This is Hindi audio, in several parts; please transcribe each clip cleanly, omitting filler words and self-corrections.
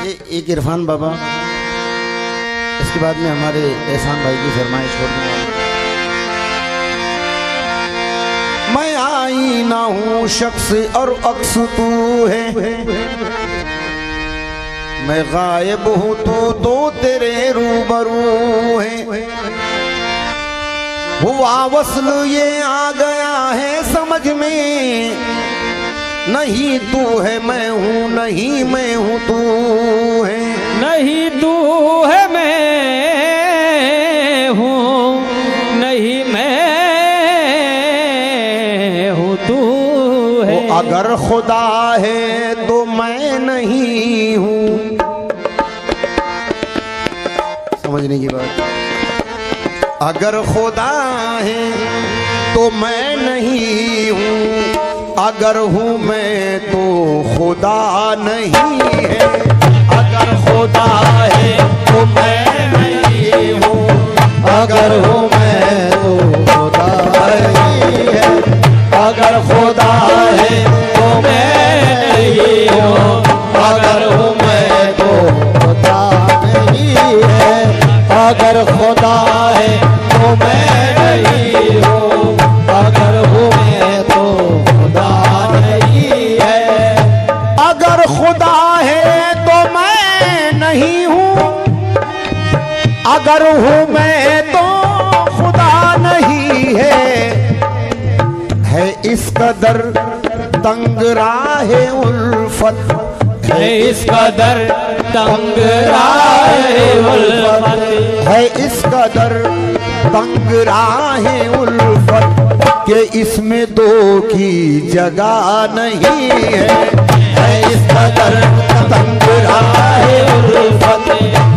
एक इरफान बाबा, इसके बाद में हमारे एहसान भाई की फरमाइश छोड़ दूंगा। मैं आईना हूँ शख्स और अक्स तू है, मैं गायब हूँ तो तेरे रूबरू है। हुआ वस्ल ये आ गया है समझ में, नहीं तू है मैं हूँ, नहीं मैं हूँ तू है। नहीं तू है मैं हूँ, नहीं मैं हूँ तू है। अगर खुदा है तो मैं नहीं हूँ, समझने की बात। अगर खुदा है तो मैं नहीं हूँ, अगर हूँ मैं तो खुदा नहीं है। अगर खुदा है तो मैं नहीं हूँ, अगर हूँ मैं तो खुदा नहीं है। अगर खुदा है तो मैं नहीं हूँ, अगर हूँ मैं तो खुदा नहीं है। अगर खुदा है तो मैं नहीं हूँ, अगर हूँ मैं तो खुदा नहीं है। अगर खुदा है तो मैं नहीं हूँ, अगर हूँ मैं तो खुदा नहीं है इस कदर तंग राह उल्फत, है इस कदर तंग राह उल्फत, है इस कदर तंग राह उल्फत के इसमें दो की जगह नहीं है इस कदर तंग राह उल्फत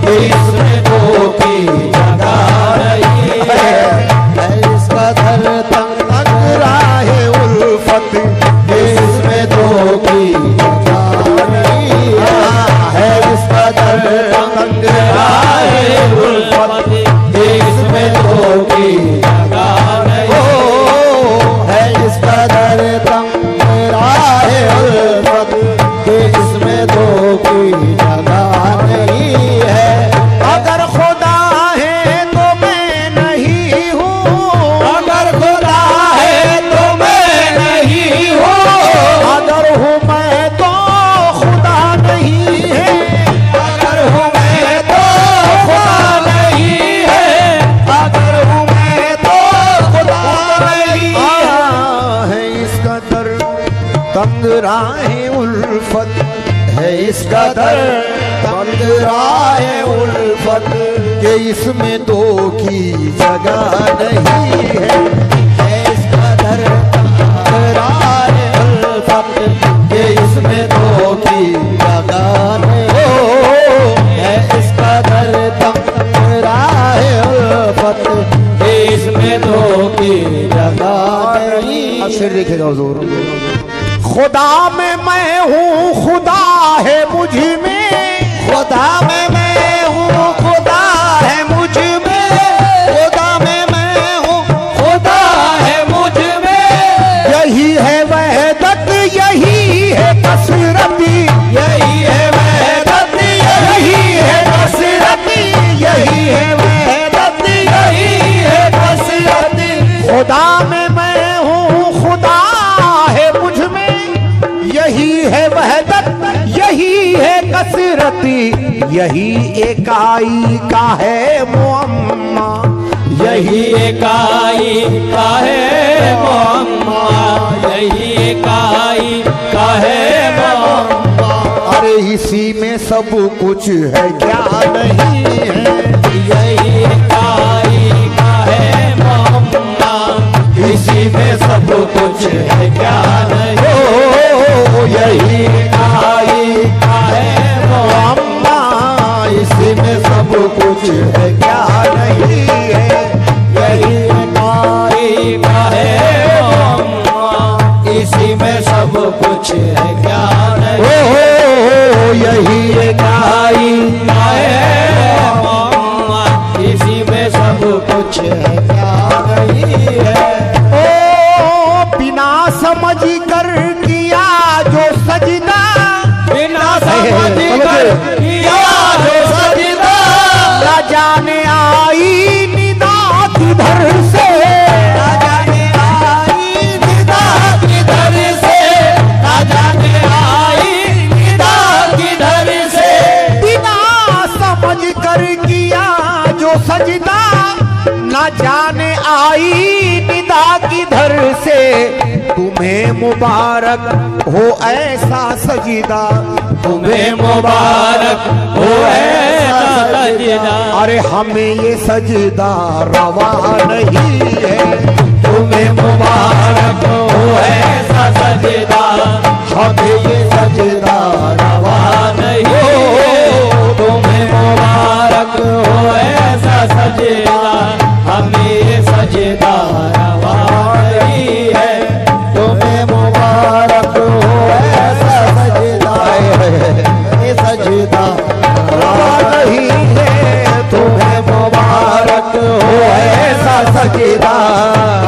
के इसमें दो की जगह नहीं है इस कदर तंग राह उल्फत के इसमें दो की जगह नहीं है इस कदर तंग राह उल्फत के इसमें दो की जगह नहीं है इस कदर तंग राह उल्फत के इसमें दो की जगह नहीं है। अगर खुदा है तो मैं नहीं हूँ, अगर खुदा है तो मैं नहीं हूँ, अगर हूँ मैं तो खुदा नहीं है। अगर हूँ मैं तो खुदा नहीं है, अगर हूँ मैं तो खुदा नहीं है इस कदर तंग राह उल्फत, है इस कदर तंग राह उल्फत के इसमें दो की जगह नहीं है इस कदर तंग राह उल्फत के इसमें दो की जगह नहीं है इस कदर तंग राह उल्फत के इसमें दो की जगह नहीं। अब फिर देखेगा हुजूर, खुदा में मैं हूँ खुदा है मुझ में, खुदा में मैं हूँ खुदा है मुझ में, खुदा में मैं हूँ खुदा है मुझ में। यही है वहदत यही है कसरती, यही है वहदत यही है कसरती, यही है वहदत यही है कसरती। खुदा में मैं हूँ खुदा है मुझ में, यही है वहदत यही है कसरती, यही एकाई का है मुअम्मा, यही एकाई का है मुअम्मा, यही एकाई का है मुअम्मा। अरे इसी में सब कुछ है क्या नहीं है, यही एकाई का है मुअम्मा, इसी में सब कुछ है क्या नहीं। यही एकाई का है मुअम्मा, इसी में सब कुछ है क्या नहीं है। यही एकाई का है मुअम्मा, इसी में सब कुछ है क्या नहीं। यही एकाई का है मुअम्मा, इसी में सब कुछ है क्या नहीं है। ओ बिना समझ कर किया जो सजदा, बिना समझ कर जाने आई निदा किधर से, तुम्हें मुबारक हो ऐसा सजीदा, तुम्हें मुबारक हो ऐसा सजदा। अरे हमें ये सजदा रवा नहीं है, तुम्हें मुबारक हो ऐसा सजदा, हमें ये सजदा रवा नहीं हो। तुम्हें मुबारक हो ऐसा सजदा, हमें ये सजदा रवा नहीं है। तुम्हें मुबारक हो ऐसा सजदा, ये सजदा रवा नहीं है, तुम्हें मुबारक हो ऐसा सजदा,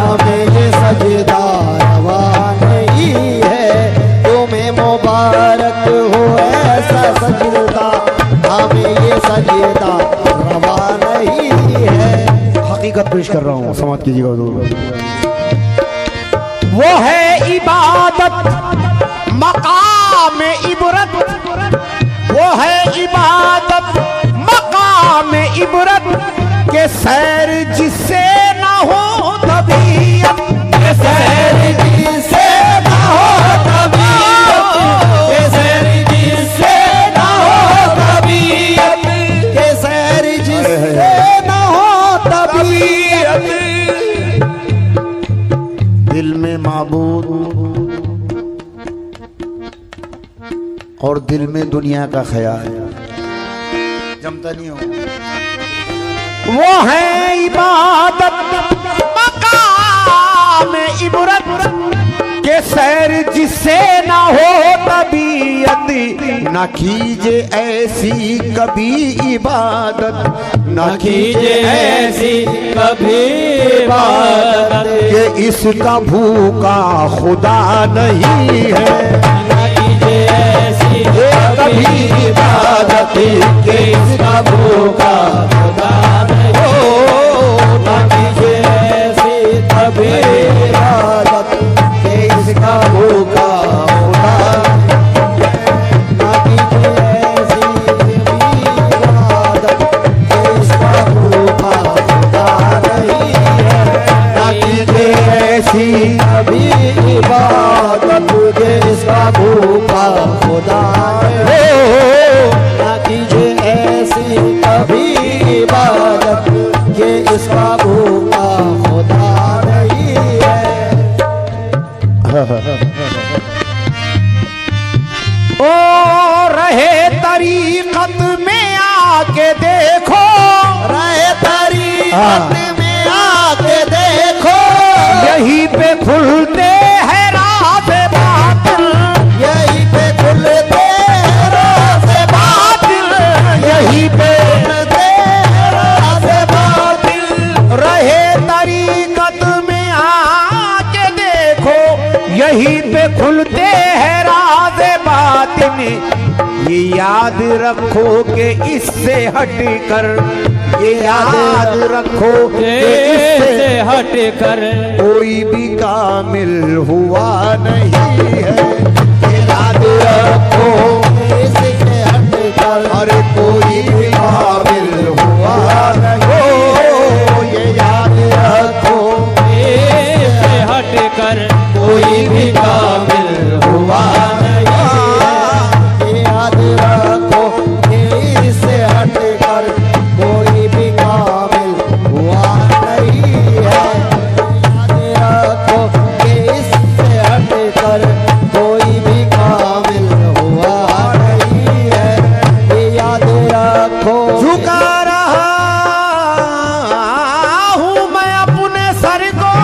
हमें ये सजदा रवा नहीं है, तुम्हें मुबारक हो ऐसा सजदा, हमें ये सजदा रवा नहीं है। हकीकत पेश कर रहा हूँ, समाप्त कीजिएगा हुजूर। वो है इबादत मकाम इबरत, वो है इबादत मकाम इबरत के सैर जिससे ना हो तबीयत, के सैर जिससे ना हो तबीयत, के सैर जिससे ना हो तबीयत, के सैर जिससे ना हो तबीयत। दिल में माबूद और दिल में दुनिया का ख्याल जमता नहीं हो। वो है इबादत मकाम इबरत के सैर जिससे ना हो तबीयत, न कीजे ऐसी कभी इबादत, न कीजे ऐसी कभी इबादत, कि इसका भूखा खुदा नहीं है, न कीजे ऐसी कभी इबादत, कि इसका भूखा खुदा नहीं हो। न कीजे ऐसी कभी इबादत, कि इसका भूखा खुदा ना कीजिए ऐसी इबादत, इसका भूखा खुदा नहीं है। ना कीजिए ऐसी अभी इबादत के इसका भूखा खुदा है। ना कीजिए ऐसी कभी इबादत के इसका भूखा खुदा नहीं है। ओ रहे तरीकत में आके देखो, रहे तरीकत में आके देखो, यहीं पे खुलते हैं राज बातिल, यही पे खुलते राज़ बातिल, यहीं पे खुलते राज़ बातिल। रहे तरीकत में आके देखो, यहीं पे खुलते हैं राज बातिन, ये याद रखो कि इससे हटकर, ये याद रखो कि इससे हट कर कोई भी कामिल हुआ नहीं है, ये याद रखो इससे हटकर अरे कोई भी कामिल हुआ नहीं हो, ये याद रखो से हट कर कोई भी कामिल हुआ नहीं। याद रखो इससे हटकर कोई भी कामिल हुआ नहीं है। याद रखो इससे हटकर कोई भी कामिल हुआ नहीं है। याद रखो झुका रहा हूँ मैं अपने सर को,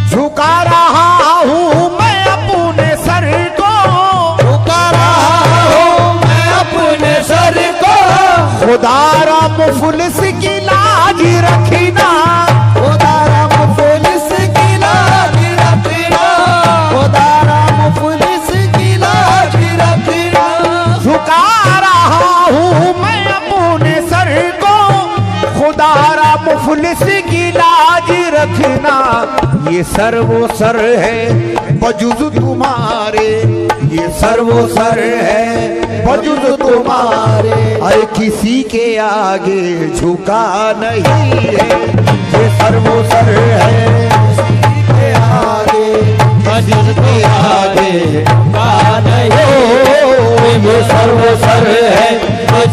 झुका रहा हूँ मैं अपने सर को, झुका रहा हूँ मैं अपने सर को। खुदारा मुफलिस की लाज रखना, खुदारा मुफलिस की लाज रखना, खुदारा मुफलिस की लाज रखना। झुका रहा हूँ मैं अपने सर को, खुदारा मुफलिस की लाज रखना। ये सर वो सर है बजुज तुम्हारे, ये सर्वोसर है वजूद तुम्हारे, अरे किसी के आगे झुका नहीं है। ये सर्वोसर है किसी के आगे, वजूद के आगे का नहीं, ये सर्वसर है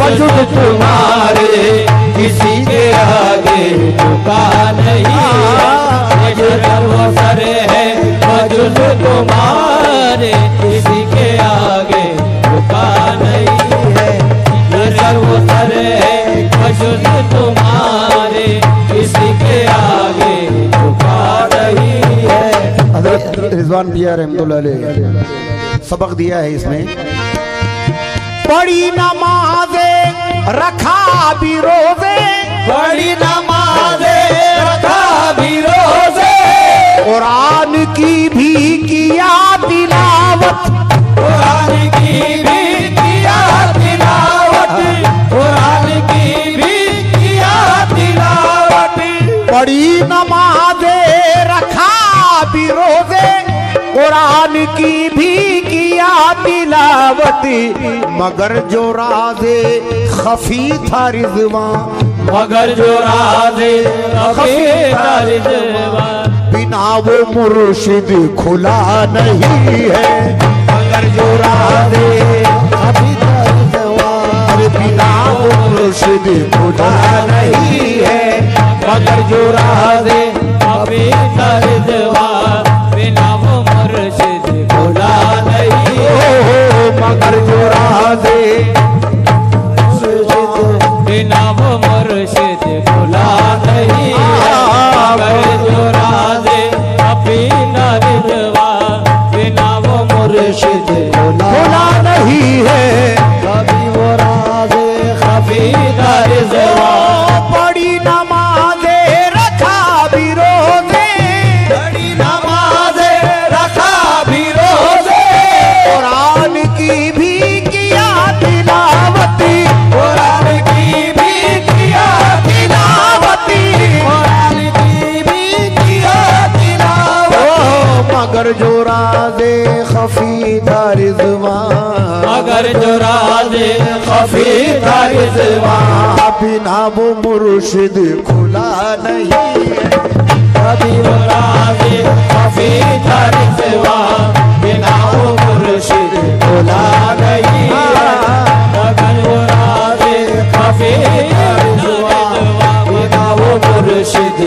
वजूद तुम्हारे, किसी के आगे झुका नहीं। ये सर्वसर है वजूद तुम्हारे, किसी के आगे झुका नहीं है। ये सर्वसर है वजूद तुम्हारे, किसी के आगे झुका नहीं है। हज़रत रिजवान बिया रहमतुल्लाह अलैह सबक दिया है इसमें, बड़ी नमाज़े रखा भी रोजे, बड़ी नमाज़े रखा भी रोज़े, कुरान की भी किया तिलावत, कुरान की भी किया तिलावत, कुरान की भी किया तिलावत। बड़ी नमाज़े रखा भी रोजे, कुरान की भी किया तिलावती, मगर जो राज़े खफी था रिज़वान, मगर जो राज़े खफी था रिज़वान, बिना वो मुर्शिद खुला नहीं है। मगर जो राज़े खफी था रिज़वान, बिना वो मुर्शिद खुला नहीं है। मगर जो राज़े खफी था रिज़वान, बिना वो मुर्शिद खुला नहीं है। मगर जो राज़े बिना वो मुर्शिद खुला नहीं है। मगर जो राज़े खफी था रिज़वान, बिना वो मुर्शिद खुला नहीं है। कभी वो राज़े खफी था रिज़वान, बड़ी नमाज़े रखा भी रोजे, बड़ी नमाज़े रखा भी रोज़े, कुरान की भी किया तिलावती, कुरान की भी किया तिलावती, कुरान की भी किया तिलावती। मगर जो राज़े खफी था रिज़वान, मगर जो राज़े खफी था रिज़वान, बिना वो मुर्शिद खुला नहीं है। कभी वो राज़े खफी था रिज़वान, बिना वो मुर्शिद खुला नहीं है। मगर वो राज़े खफी था रिज़वान, बिना वो मुर्शिद